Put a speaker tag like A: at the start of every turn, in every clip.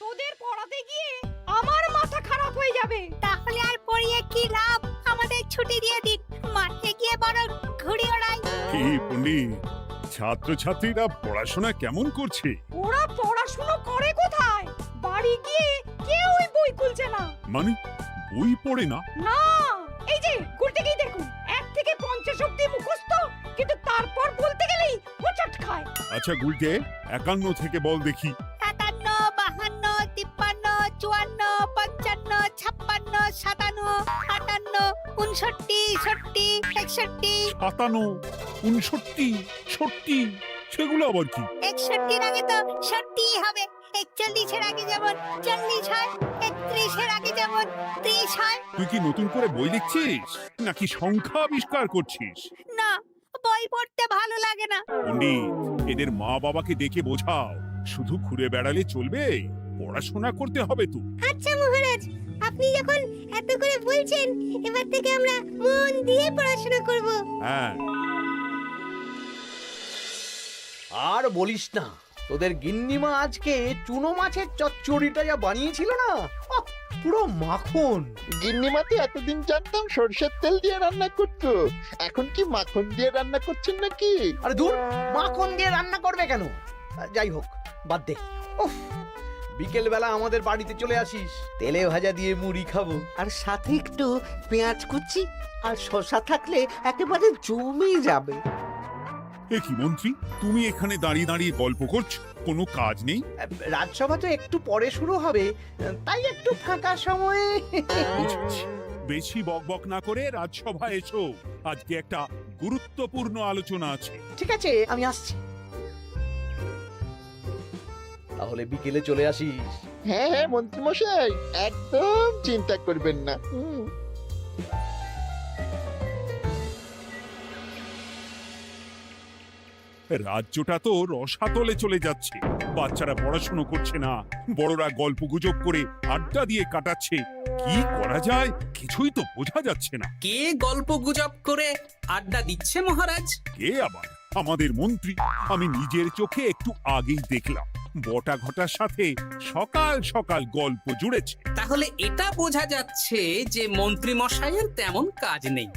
A: তোদের পড়াতে গিয়ে আমার মাথা খারাপ হয়ে যাবে।
B: তাহলে আর পড়িয়ে কি লাভ? আমাদের ছুটি দিয়ে দিন, মাঠে গিয়ে বরং ঘুড়ি ওড়াই।
C: কি পণ্ডিত, ছাত্রছাত্রীরা পড়াশোনা কেমন করছে?
A: ওরা পড়াশুনো করে কোথায়? বাড়ি গিয়ে কেউই বই খুলছে না।
C: মানে বই পড়ে না?
A: না, এই যে গুলটেকেই দেখুন, 1 থেকে 50 অবধি মুখস্থ, কিন্তু তারপর বলতে গেলেই হোঁচট খায়।
C: আচ্ছা গুলটে, 51 থেকে বল দেখি।
B: 51, 52, 53, 54, 55, 56, 57, 58, 59, 60, 61।
C: 57, 59, 60, সেগুলো আবার কি?
B: 61 আগে তো 60 হবে। 41 এর আগে যেমন 40 হয়, 31 এর আগে যেমন 30 হয়।
C: তুই কি নতুন করে বই লিখছিস নাকি সংখ্যা আবিষ্কার করছিস?
B: না, বই পড়তে ভালো লাগে না।
C: পণ্ডিত, এদের মা বাবাকে ডেকে বোঝাও, শুধু ঘুরে বেড়ালে চলবে, পড়াশোনা করতে হবে তো।
B: আচ্ছা মহারাজ, আপনি যখন এত করে বলছেন, এবার থেকে আমরা মন দিয়ে পড়াশোনা করব।
C: হ্যাঁ,
D: আর বলিস না, তোদের গিন্নিমা আজকে চুনো মাছের চচ্চড়িটা যা বানিয়েছিল না, আহ, পুরো মাখন।
E: গিন্নিমাতে এতদিন জানতাম সরষের তেল দিয়ে রান্না করতো, এখন কি মাখন দিয়ে রান্না করছেন নাকি?
D: আরে দূর, মাখন দিয়ে রান্না করবে কেন? যাই হোক, বাদ দে। উফ, বিকেল বেলা আমাদের বাড়িতে চলে আসিস, তেলে ভাজা দিয়ে মুড়ি খাবো।
F: আর সাথে একটু পেঁয়াজ কুচি আর শসা থাকলে একেবারে জমে যাবে।
C: এ কি মন্ত্রী, তুমি এখানে দাঁড়িয়ে দাঁড়িয়ে গল্প করছো, কোনো কাজ নেই?
D: রাজসভা তো একটু পরে শুরু হবে, তাই একটু ফাঁকা সময়ে।
C: বুঝেছি। বেশি বকবক না করে রাজসভায় এসো, আজকে একটা গুরুত্বপূর্ণ আলোচনা আছে।
D: ঠিক আছে, আমি আসছি। তাহলে বিকেলে চলে আসিস।
E: হ্যাঁ হ্যাঁ মন্ত্রীমশাই, একদম চিন্তা করবেন না।
C: রাজ্যটা তো রসাতলে চলে যাচ্ছে, বাচ্চারা পড়াশোনা করছে না, বড়রা গল্প গুজব করে আড্ডা দিয়ে কাটাচ্ছে। কি করা যায় কিছুই তো বোঝা যাচ্ছে না।
G: কে গল্প গুজব করে আড্ডা দিচ্ছে মহারাজ?
C: কে আবার? আমাদের মন্ত্রী। আমি নিজের চোখে একটু আগেই দেখলাম, বটা ঘটার সাথে সকাল সকাল গল্প জুড়েছে।
G: তাহলে এটা বোঝা যাচ্ছে যে মন্ত্রী মশাইয়ের তেমন কাজ নেই,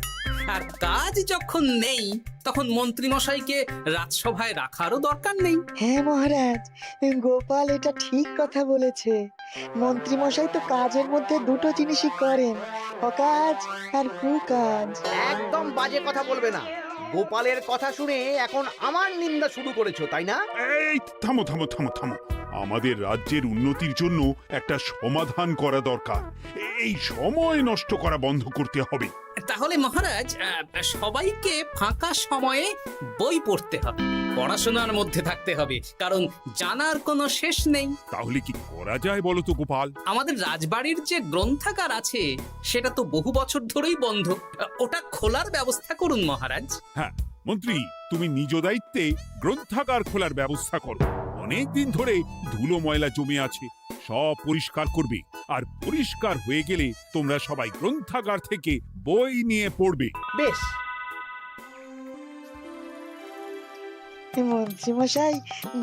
G: আর কাজ যখন নেই তখন মন্ত্রী মশাইকে রাজসভায় রাখারও দরকার নেই।
H: হ্যাঁ মহারাজ, গোপাল এটা ঠিক কথা বলেছে। মন্ত্রী মশাই তো কাজের মধ্যে দুটো জিনিসই করেন, অকাজ আর কুকাজ।
D: একদম বাজে কথা বলবে না। গোপালের কথা শুনে এখন আমার নিন্দা শুরু করেছো, তাই না?
C: এই থামো থামো থামো থামো, আমাদের রাজ্যের উন্নতির জন্য একটা সমাধান করা দরকার। এই সময় নষ্ট করা বন্ধ করতে হবে।
G: তাহলে মহারাজ, সবাইকে ফাঁকা সময়ে বই পড়তে হবে, পড়াশোনার মধ্যে থাকতে হবে, কারণ জানার কোনো শেষ নেই।
C: তাহলে কি করা যায় বলো তো গোপাল?
G: আমাদের রাজবাড়ির যে গ্রন্থাগার আছে সেটা তো বহু বছর ধরেই বন্ধ, ওটা খোলার ব্যবস্থা করুন মহারাজ।
C: হ্যাঁ মন্ত্রী, তুমি নিজ দায়িত্বে গ্রন্থাগার খোলার ব্যবস্থা করো। অনেক দিন ধরে ধুলো ময়লা জমে আছে, সব পরিষ্কার করবে, আর পরিষ্কার হয়ে গেলে তোমরা সবাই গ্রন্থাগার থেকে বই নিয়ে পড়বে।
D: বেশ।
H: মন্ত্রী মশাই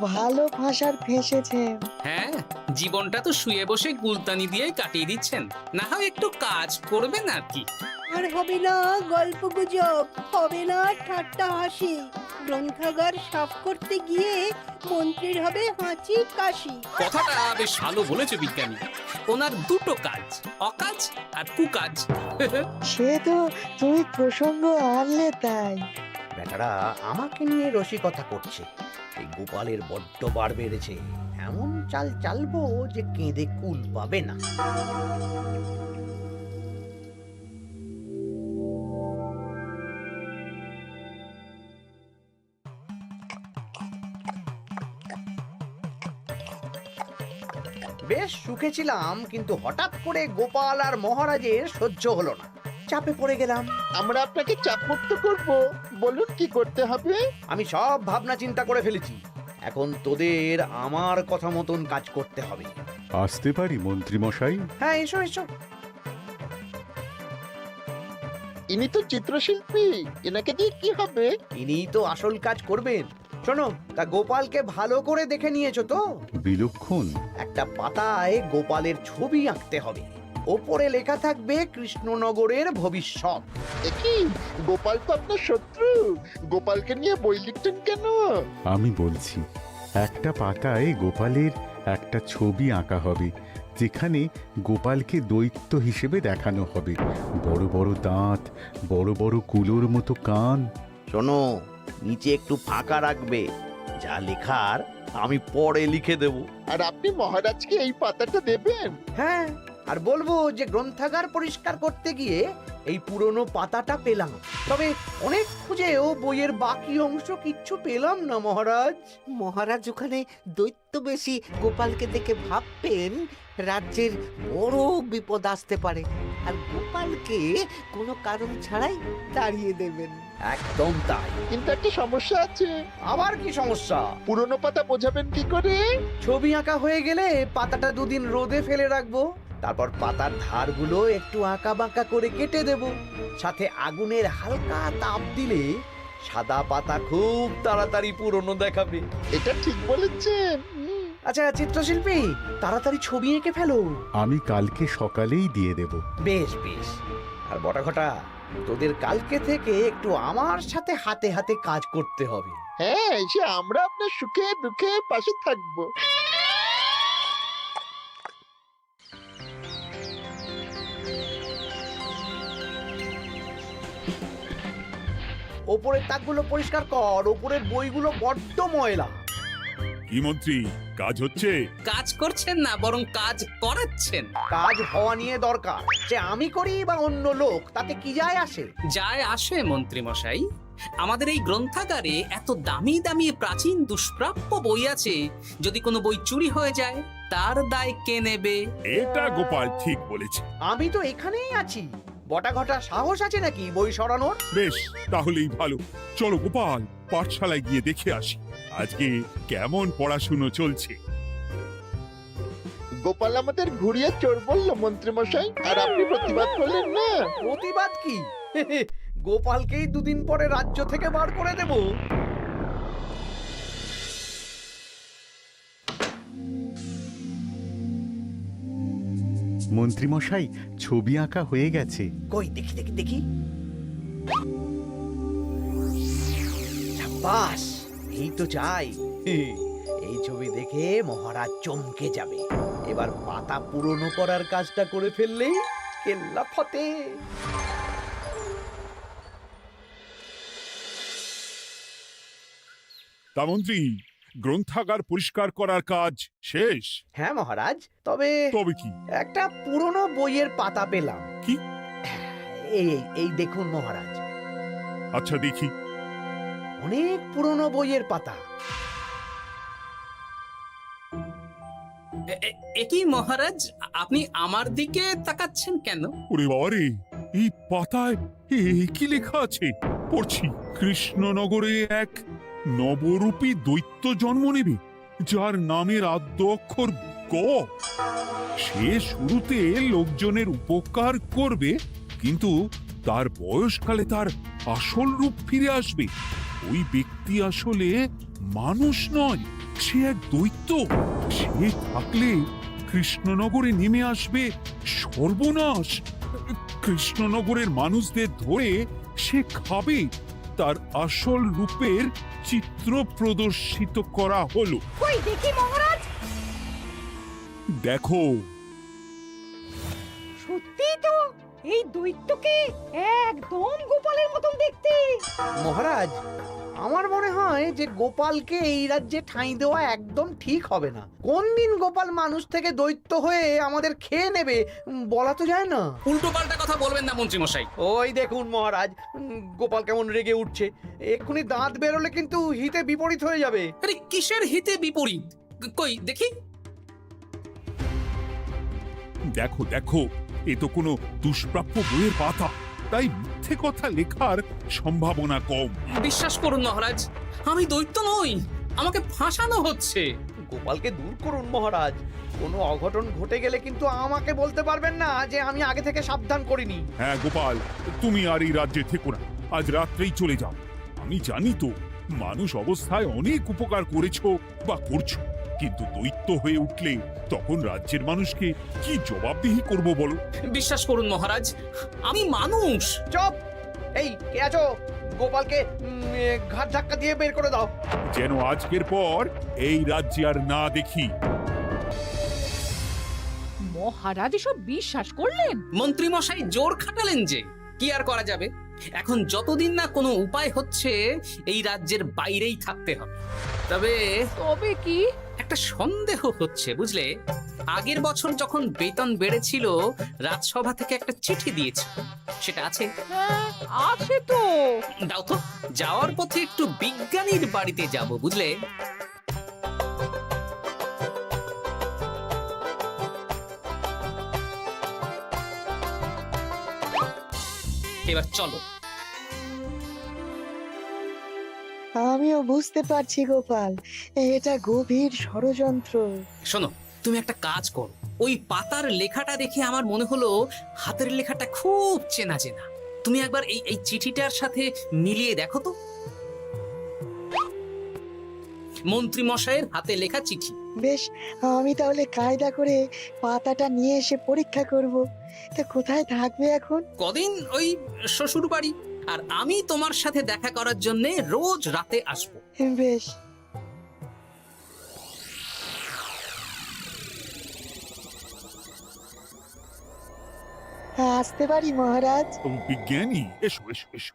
H: ভালো ভাষার ফেঁসেছেন।
G: হ্যাঁ, জীবনটা তো শুয়ে বসে গুলতানি দিয়ে কাটিয়ে দিচ্ছেন, না হয় একটু কাজ করবেন আর কি।
I: আর হবে না গল্প গুজব, হবে না ঠাট্টা হাসি। গ্রন্থাগার সাফ করতে গিয়ে মন্ত্রীর হবে হাঁচি কাশি।
G: কথাটা বেশ ভালো বলেছে বিজ্ঞানী। ওনার দুটো কাজ, অকাজ আর কুকাজ।
H: সে তো তুমি প্রসঙ্গ আনলে তাই।
D: বেটারা আমাকে নিয়ে রসিকতা করছে। এই গোপালের বড্ড বার বেড়েছে, এমন চাল চালবো যে কেঁদে কুল পাবে না। বেশ সুখে ছিলাম, কিন্তু হঠাৎ করে গোপাল আর মহারাজের সহ্য হলো না, চাপে পড়ে গেলাম।
E: আমরা আপনাকে চাপমুক্ত করব, বলুন কি করতে হবে?
D: আমি সব ভাবনা চিন্তা করে ফেলেছি, এখন তোদের আমার কথা মতন কাজ করতে হবে।
J: আসতে পারি মন্ত্রী মশাই?
D: হ্যাঁ, এসো এসো।
E: ইনি তো চিত্রশিল্পী, এনাকে দিয়ে কি হবে?
D: ইনিই তো আসল কাজ করবেন। শোনো, তা গোপালকে ভালো করে দেখে নিয়েছো তো?
J: বিলক্ষণ।
D: একটা পাতায় গোপালের ছবি আঁকতে হবে, ওপরে লেখা থাকবে কৃষ্ণনগরের ভবিষ্যৎ।
E: কি গোপাল তো আপনার শত্রু, গোপালকে নিয়ে বই লিখতেন কেন?
J: আমি বলছি, একটা পাতায় গোপালের একটা ছবি আঁকা হবে, যেখানে গোপালকে দৈত্য হিসেবে দেখানো হবে। বড় বড় দাঁত, বড় বড় কুলোর মতো কান।
D: শোনো, নিচে একটু ফাঁকা রাখবে, যা লেখার আমি পরে লিখে দেব।
E: আর আপনি মহারাজকে এই পাতাটা দেবেন?
D: হ্যাঁ, আর বলবো যে গ্রন্থাগার পরিষ্কার করতে গিয়ে এই পুরনো পাতাটা পেলাম, তবে অনেক খুঁজেও বইয়ের বাকি অংশ কিচ্ছু পেলাম না মহারাজ।
F: মহারাজ ওখানে দৈত্য বেশি গোপালকে দেখে ভাববেন রাজ্যের বড় বিপদ আসতে পারে, আর গোপালকে কোনো কারণ ছাড়াই তাড়িয়ে দেবেন।
D: একদম তাই।
E: কিন্তু একটা সমস্যা আছে।
D: আবার কি সমস্যা?
E: পুরনো পাতা বোঝাবেন কি করে?
D: ছবি আঁকা হয়ে গেলে পাতাটা দুদিন রোদে ফেলে রাখবো, তারপর পাতার ধারগুলো একটু আঁকা বাঁকা করে কেটে দেব, সাথে আগুনের হালকা তাপ দিলে সাদা পাতা খুব তাড়াতাড়ি পুরনো দেখাবে।
E: এটা ঠিক বলেছেন।
D: আচ্ছা চিত্রশিল্পী, তাড়াতাড়ি ছবি এঁকে ফেলো।
J: আমি কালকে সকালেই দিয়ে দেব।
D: বেশ বেশ। আর বটাঘটা, তোদের কালকে থেকে একটু আমার সাথে হাতে হাতে কাজ করতে হবে।
E: হ্যাঁ, সে আমরা আপনার সুখে দুঃখে পাশে থাকবো।
D: ওপরের তাকগুলো পরিষ্কার কর, ওপরের বইগুলো বড্ড ময়লা।
C: কি মন্ত্রী, কাজ হচ্ছে?
G: কাজ করছেন না, বরং কাজ করাচ্ছেন।
D: কাজ হওয়া নিয়ে দরকার, যে আমি করি বা অন্য লোক, তাতে কি যায় আসে?
G: যায় আসে মন্ত্রী মশাই। আমাদের এই গ্রন্থাগারে এত দামি দামি প্রাচীন দুষ্প্রাপ্য বই আছে, যদি কোনো বই চুরি হয়ে যায় তার দায় কে নেবে?
C: এটা গোপাল ঠিক বলেছে।
D: আমি তো এখানেই আছি, বটাঘটা সাহস আছে নাকি বই সরানোর?
C: বেশ, তাহলেই ভালো। চলো গোপাল, পাঠশালায় গিয়ে দেখে আসি আজকে কেমন পড়াশুনো চলছে।
E: গোপাল আমাদের ঘুরিয়ে চোর বললো মন্ত্রী মশাই, আর আপনি প্রতিবাদ করলেন না।
D: প্রতিবাদ কি? গোপালকেই দুদিন পরে রাজ্য থেকে বার করে দেব।
J: মন্ত্রীমশাই, ছবি আঁকা হয়ে গেছে।
D: কই দেখি দেখি দেখি। সাব্বাস, এই তো চাই। এই ছবি দেখে মহারাজ চমকে যাবে। এবার পাতা পুরনো করার কাজটা করে ফেললেই কেল্লা ফতে।
C: তা মন্ত্রী, গ্রন্থাগার পরিষ্কার করার কাজ শেষ?
D: হ্যাঁ মহারাজ, তবে
C: তবে কি?
D: একটা পুরনো বইয়ের পাতা পেলাম।
C: কি?
D: এই এই দেখুন মহারাজ,
C: আচ্ছা দেখি।
D: অনেক পুরনো বইয়ের পাতা।
G: একই মহারাজ, আপনি আমার দিকে তাকাচ্ছেন কেন?
C: ওরে বাবারে, এই পাতায় কি লেখা আছে? পড়ছি, কৃষ্ণনগরে এক নবরূপী দৈত্য জন্ম নেবে, যার নামের আদ্য অক্ষর গ। সে শুরুতে লোকজনের উপকার করবে, কিন্তু তার বয়সকালে তার আসল রূপ ফিরে আসবে। ওই ব্যক্তি আসলে মানুষ নয়, সে এক দৈত্য। সে থাকলে কৃষ্ণনগরে নেমে আসবে সর্বনাশ। কৃষ্ণনগরের মানুষদের ধরে সে খাবে। তার আসল রূপের চিত্র প্রদর্শিত করা হলো।
A: কই দেখি মহারাজ।
C: দেখো,
A: সত্যি তো, এই দৈত্যকে একদম গোপালের মতন দেখতে।
D: মহারাজ, আমার মনে হয় যে গোপালকে এই রাজ্যে ঠাঁই দেওয়া একদম ঠিক হবে না। কোন দিন গোপাল মানুষ থেকে দৈত্য হয়ে আমাদের খেয়ে নেবে বলা তো যায় না।
G: উল্টো পাল্টা কথা বলবেন না মন্ত্রী মশাই।
D: ওই দেখুন মহারাজ, গোপাল কেমন রেগে উঠছে। এক্ষুনি দাঁত বেরোলে কিন্তু হিতে বিপরীত হয়ে যাবে।
G: আরে কিসের হিতে বিপরীত? কই দেখি।
C: দেখো দেখো, এ তো কোনো দুষ্প্রাপ্য বইয়ের পাতা, তাই মিথ্যে কথা লেখার সম্ভাবনা কম।
G: বিশ্বাস করুন মহারাজ, আমি দৈত্য নই, আমাকে ফাঁসানো হচ্ছে।
D: গোপালকে দূর করুন মহারাজ। কোনো অঘটন ঘটে গেলে কিন্তু আমাকে বলতে পারবেন না যে আমি আগে থেকে সাবধান করিনি।
C: হ্যাঁ গোপাল, তুমি আর এই রাজ্যে থেকো না, আজ রাত্রেই চলে যাও। আমি জানি তো মানুষ অবস্থায় অনেক উপকার করেছো বা করছো, কিন্তু দৈত্য হয়ে উঠলে তখন রাজ্যের মানুষকে কি জবাবদিহি করব বলো?
G: বিশ্বাস করুন মহারাজ, আমি মানুষ।
D: চপ! এই কে আছো? গোপালকে ঘাট ধাক্কা দিয়ে বের করে দাও।
C: যেন আজকের পর এই রাজ্যে আর না দেখি।
A: মহারাজ এসব বিশ্বাস করলেন?
G: মন্ত্রী মশাই জোর খাটালেন যে, কি আর করা যাবে। এখন যতদিন না কোনো উপায় হচ্ছে, এই রাজ্যের বাইরেই থাকতে হবে। তবে
A: তবে কি?
G: একটা সন্দেহ হচ্ছে, বুঝলে। আগের বছর যখন বেতন বেড়েছিল, রাজসভা থেকে একটা চিঠি দিয়েছে, সেটা আছে?
A: হ্যাঁ, আছে তো।
G: দাও তো, যাওয়ার পথে একটু বিজ্ঞানীর বাড়িতে যাব, বুঝলে। এবার চলো।
H: আমিও বুঝতে পারছি গোপাল, এটা গভীর ষড়যন্ত্র।
G: শোনো, তুমি একটা কাজ করো। ওই পাতার লেখাটা দেখে আমার মনে হলো হাতের লেখাটা খুব চেনা চেনা। তুমি একবার এই চিঠিটার সাথে মিলিয়ে দেখো তো। মন্ত্রী মশাইয়ের হাতে লেখা চিঠি।
H: বেশ, আমি তাহলে কায়দা করে পাতাটা নিয়ে এসে পরীক্ষা করব। তা কোথায় থাকবে এখন?
G: কদিন ওই শ্বশুর বাড়ি, আর আমি তোমার সাথে দেখা করার জন্য রোজ রাতে আসবো।
H: বেশ। আসতে পারি মহারাজ?
C: ও বিজ্ঞানী, এসো এসো এসো।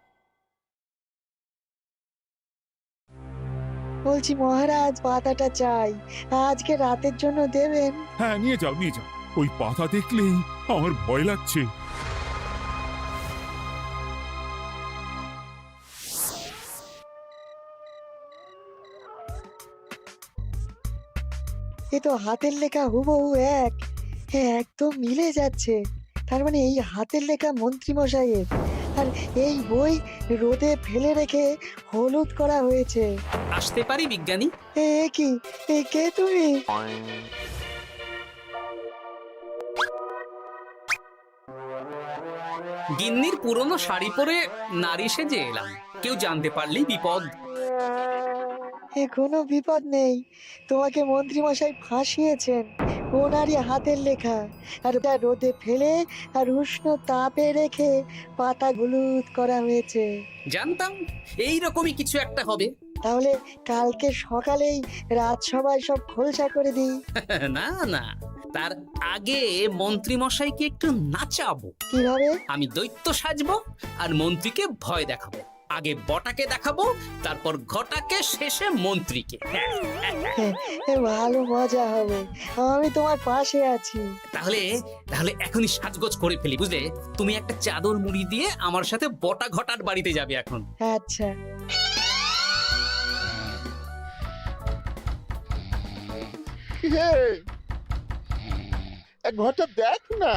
H: বলছি মহারাজ, পাতাটা চাই, আজকে রাতের জন্য দেবেন?
C: হ্যাঁ, নিয়ে যাও নিয়ে যাও। ওই পাতা দেখলেই আমার ভয় লাগছে।
H: এ তো হাতের লেখা হুবহু এক। একদম মিলে যাচ্ছে। তার মানে এই হাতের লেখা মন্ত্রী মশাইয়ের, আর এই বই রোদে ফেলে রেখে হলুদ করা হয়েছে।
G: আসতে পারি বিজ্ঞানী?
H: এ কি, এ কে তুমি?
G: গিন্নির পুরনো শাড়ি পরে নারী সেজে এলাম, কেউ জানতে পারলেই বিপদ।
H: এ কোনো বিপদ নেই, তোমাকে মন্ত্রী মশাই ফাঁসিয়েছেন। ওনারই হাতের লেখা, আর ওটা রোদে ফেলে আর উষ্ণ তাপে রেখে পাতা হলুদ করা হয়েছে।
G: জানতাম এইরকমই কিছু একটা হবে।
H: তাহলে কালকে সকালেই রাজসভায় সব খোলসা করে দিই।
G: না না, তার আগে মন্ত্রী মশাইকে একটু নাচাবো।
H: কিভাবে?
G: আমি দৈত্য সাজবো আর মন্ত্রীকে ভয় দেখাবো। আগে বটাকে দেখাবো, তারপর ঘটাকে, শেষে মন্ত্রীকে।
H: ভালো মজা হবে, আমি তোমার পাশে আছি।
G: তাহলে তাহলে এখনই সাজগোজ করে ফেলি, বুঝলে। তুমি একটা চাদর মুড়ি দিয়ে আমার সাথে বটা ঘটার বাড়িতে যাবে এখন।
H: আচ্ছা।
E: হে, এক ঘটা দেখ না।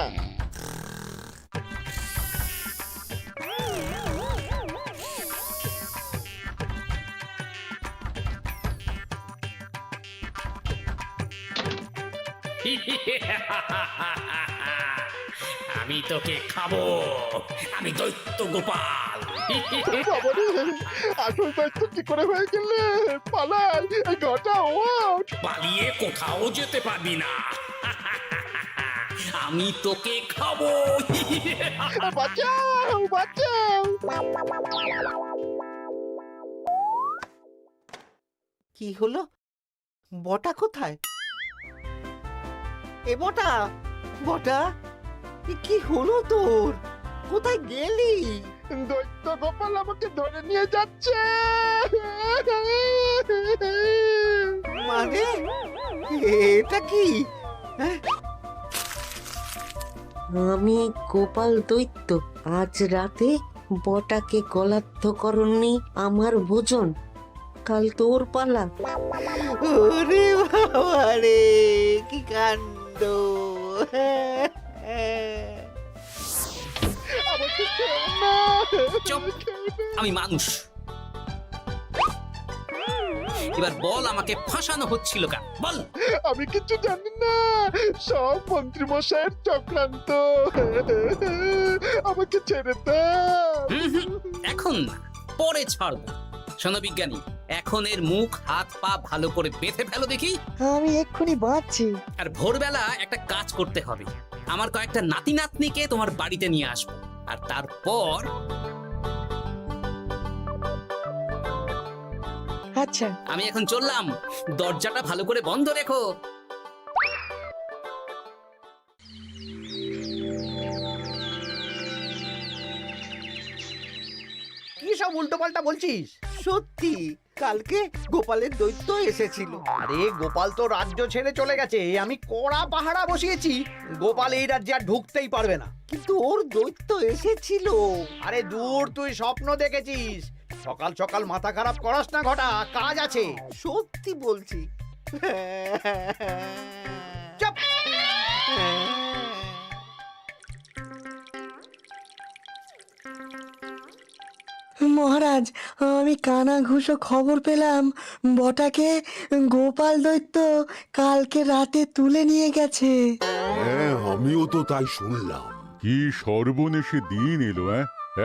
G: আমি তোকে খাবো, আমি দৈত্য গোপাল।
E: বাবারে, আসল দায়িত্ব কি করে হয়ে গেলে? পালাই, এই ঘটা ওঠ।
G: পালিয়ে কোথাও যেতে পারবি না। আমি তোকে খাবো।
E: বাঁচাও বাঁচাও।
F: কি হলো? বটা কোথায়? এ বটা, বটা, এ কি হলো তোর? কোথায় গেলি?
E: দৈত্য গোপাল আমাকে ধরে নিয়ে যাচ্ছে।
F: মানে এটা কি? হ্যাঁ?
K: আমি গোপাল দৈত্য, আজ রাতে বটাকে গলার্ধ করনি আমার ভোজন, কাল তোর পালা।
F: ওরে বাবা রে, কি কাণ্ড!
E: আমাকে খেও না।
G: চুপ, আমি মানুষ। এবার বল, আমাকে ফাঁসানো হচ্ছিল কেন? বল।
E: আমি কিছু জানি না, সব মন্ত্রী মশাইয়ের চক্রান্ত। আমাকে ছেড়ে দাও।
G: এখন না, পরে ছাড়বো। শোনো বিজ্ঞানী, এখন এর মুখ হাত পা ভালো করে বেঁধে ফেলো দেখি।
H: আমি এক্ষুনি বাঁচছি।
G: আর ভোরবেলা একটা কাজ করতে হবে, আমার কয়েকটা নাতি নাতনিকে তোমার বাড়িতে নিয়ে আসবো, আর তারপর
H: আচ্ছা,
G: আমি এখন চললাম, দরজাটা ভালো করে বন্ধ রেখো।
D: কি সব উল্টো পাল্টা বলছিস?
F: সত্যি কালকে গোপালের দৈত্য এসেছিল।
D: আরে গোপাল তো রাজ্য ছেড়ে চলে গেছে, আমি কড়া পাহারা বসিয়েছি। গোপাল এই রাজ্যে আর ঢুকতেই পারবে না।
F: কিন্তু ওর দৈত্য এসেছিল।
D: আরে দূর, তুই স্বপ্ন দেখেছিস। সকাল সকাল মাথা খারাপ করাস না ঘটা, কাজ আছে।
F: সত্যি বলছি।
D: চুপ!
H: মহারাজ, আমি কানা ঘুষো খবর পেলাম বটাকে গোপাল দৈত্য কালকে রাতে তুলে নিয়ে গেছে।
C: হ্যাঁ, আমিও তো তাই শুনলাম।
J: কি সর্বনেশে দিন এলো!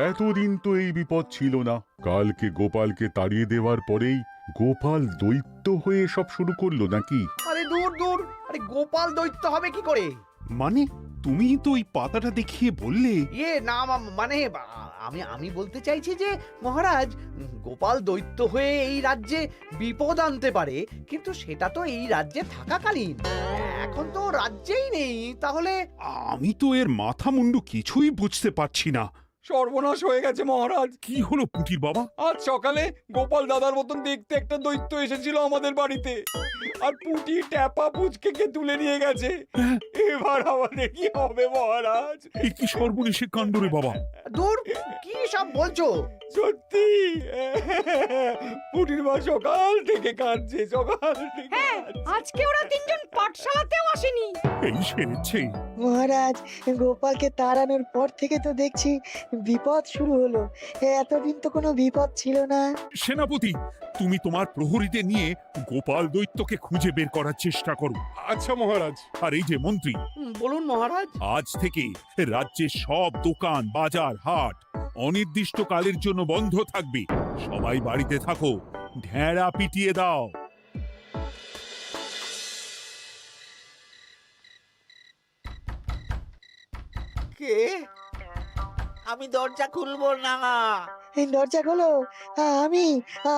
J: এতদিন তো এই বিপদ ছিল না। কালকে গোপালকে তাড়িয়ে দেওয়ার পরেই গোপাল দৈত্য হয়ে সব শুরু করলো নাকি?
D: আরে দূর দূর, আরে গোপাল দৈত্য হবে কি করে?
C: মানে তুমি তো ওই পাতাটা দেখিয়ে বললে।
D: না মানে আমি বলতে চাইছি যে মহারাজ, গোপাল দৈত্য হয়ে এই রাজ্যে বিপদ আনতে পারে, কিন্তু সেটা তো এই রাজ্যে থাকাকালীন। এখন তো রাজ্যেই নেই, তাহলে
C: আমি তো এর মাথা মুন্ডু কিছুই বুঝতে পারছি না।
L: সর্বনাশ হয়ে গেছে মহারাজ।
C: কি হলো পুটির বাবা?
L: আজ সকালে গোপাল দাদার মতন দেখতে একটা দৈত্য এসেছিল আমাদের বাড়িতে, আর পুটি ট্যাপা পুচকে তুলে নিয়ে গেছে। এবার আমাদের কি হবে মহারাজ?
C: এ কি সর্বনেশে কাণ্ড রে বাবা!
D: দূর, কি সব বলছো?
L: সত্যি পুটির মা সকাল থেকে কাঁদছে, সকাল থেকে
A: হ্যাঁ, আজকে ওরা তিনজন পাঠশালাতেও আসেনি।
C: এই সেরেছে।
H: মহারাজ, গোপালকে তাড়ানোর পর থেকে তো দেখছি বিপদ শুরু হলো। এতদিন তো কোনো বিপদ ছিল না।
C: সেনাপতি, তুমি তোমার প্রহরীদের নিয়ে গোপাল দৈত্যকে খুঁজে বের করার চেষ্টা করো।
L: আচ্ছা মহারাজ।
C: আর এই যে মন্ত্রী,
D: বলুন মহারাজ।
C: আজ থেকে রাজ্যের সব দোকান, বাজার, হাট অনির্দিষ্ট কালের জন্য বন্ধ থাকবে। সবাই বাড়িতে থাকো, ঢেঁড়া পিটিয়ে দাও।
F: কে? আমি দরজা খুলবো না।
H: এই দরজা খোলো, আমি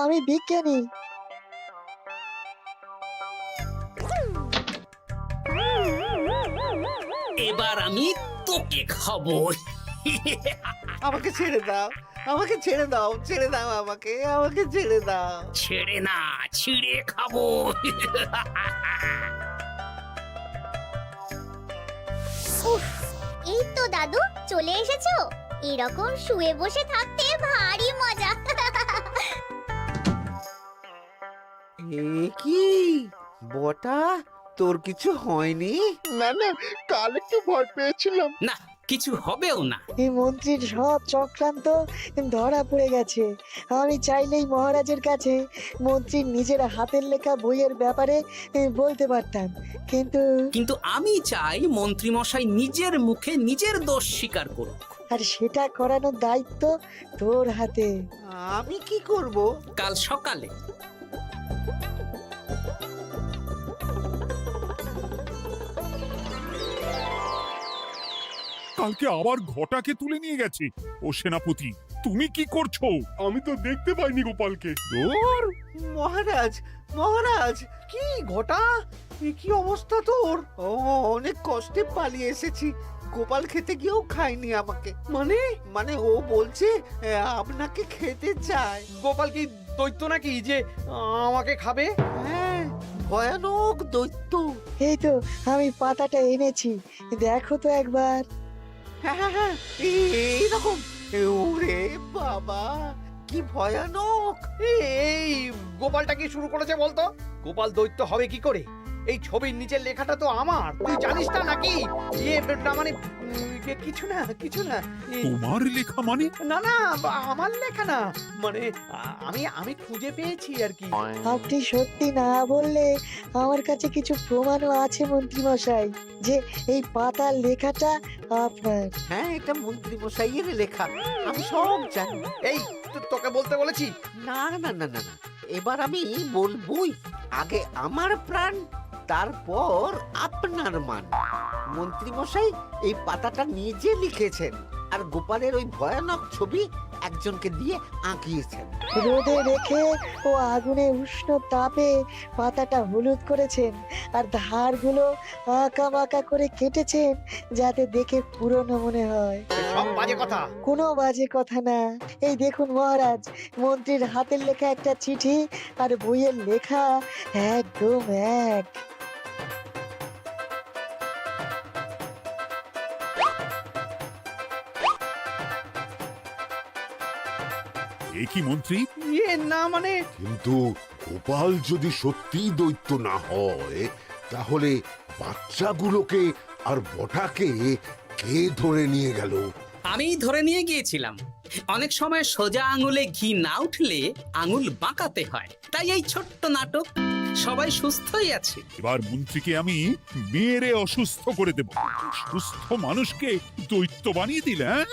H: আমি বিজ্ঞানী।
G: এবার আমি তোকে খাবো।
F: আমাকে ছেড়ে দাও, আমাকে ছেড়ে দাও, ছেড়ে দাও, আমাকে আমাকে ছেড়ে দাও।
G: ছেড়ে না, ছিঁড়ে খাবো।
B: এই তো দাদু চলে এসেছো। এরকম শুয়ে বসে থাকতে ভারী মজা।
F: এ কি বটা, তোর কিছু হয়নি?
E: না না, কাল একটু ভয় পেয়েছিলাম।
G: না, কিছু হবেও না।
H: এই মন্ত্রীর সব চক্রান্ত ধরা পড়ে গেছে। আমি চাইলেই মহারাজের কাছে মন্ত্রীর নিজের হাতের লেখা বইয়ের ব্যাপারে বলতে পারতাম, কিন্তু
G: আমি চাই মন্ত্রী মশাই নিজের মুখে নিজের দোষ স্বীকার করুক।
H: আর সেটা করানোর দায়িত্ব তোর হাতে।
F: আমি কি করব?
G: কাল সকালে
C: কালকে আবার ঘটাকে তুলে নিয়ে গেছে। ও সেনাপতি, তুমি কি করছো?
L: আমি তো দেখতে পাইনি গোপালকে।
C: দূর!
F: মহারাজ, মহারাজ,
D: কি ঘটা, কি অবস্থা তোর?
F: ও অনেক কষ্টে পালিয়ে এসেছি। গোপাল খেতে গিয়েও খায়নি আমাকে।
D: মানে
F: মানে ও বলছে আপনাকে খেতে চায়।
D: গোপাল কি দৈত্য নাকি যে আমাকে খাবে?
F: হ্যাঁ, ভয়ানক দৈত্য।
H: এই তো আমি পাতাটা এনেছি, দেখো তো একবার।
F: হ্যাঁ হ্যাঁ হ্যাঁ, এইরকম। ওরে বাবা, কি ভয়ানক!
D: এই গোপালটা কি শুরু করেছে বলতো? গোপাল দৈত্য হবে কি করে? এই ছবির নিচের লেখাটা তো আমার, তুই জানিস না নাকি? না মানে কিছু না, কিছু না।
C: তোমার লেখা মানে?
D: না না, আমার লেখা না, মানে আমি খুঁজে পেয়েছি আর কি।
H: আপনি সত্যি না বললে আমার কাছে কিছু প্রমাণও আছে মন্ত্রী মশাই, যে এই পাতার লেখাটা আপনার।
F: হ্যাঁ, এটা মন্ত্রী মশাইয়ের লেখা, আমি সব জানি।
D: এই তোকে বলতে বলেছি?
F: না না না না না, এবার আমি বলবই। আগে আমার প্রাণ, তারপর আপনার মান। মন্ত্রী মশাই এই পাতাটা নিজে লিখেছেন, আর গোপালের ওই ভয়ানক ছবি একজনকে দিয়ে আঁকিয়েছেন।
H: রোদে রেখে ও আগুনে উষ্ণ তাপে পাতাটা হলুদ করেছেন, আর ধারগুলো আঁকা বাঁকা করে কেটেছেন যাতে দেখে পুরনো মনে হয়।
D: সব বাজে কথা।
H: কোনো বাজে কথা না। এই দেখুন মহারাজ, মন্ত্রীর হাতের লেখা একটা চিঠি আর বইয়ের লেখা একদম এক।
C: এ কি মন্ত্রী?
D: না মানে
M: কিন্তু গোপাল যদি সত্যিই দৈত্য না হয়, তাহলে বাচ্চাগুলোকে আর বটাকে কে ধরে নিয়ে গেল?
G: আমি ধরে নিয়ে গিয়েছিলাম। অনেক সময় সোজা আঙুলে ঘি না উঠলে আঙুল বাঁকাতে হয়, তাই এই ছোট্ট নাটক। সবাই সুস্থই আছে।
C: এবার মন্ত্রীকে আমি মেরে অসুস্থ করে দেব। সুস্থ মানুষকে দৈত্য বানিয়ে দিলে, হ্যাঁ?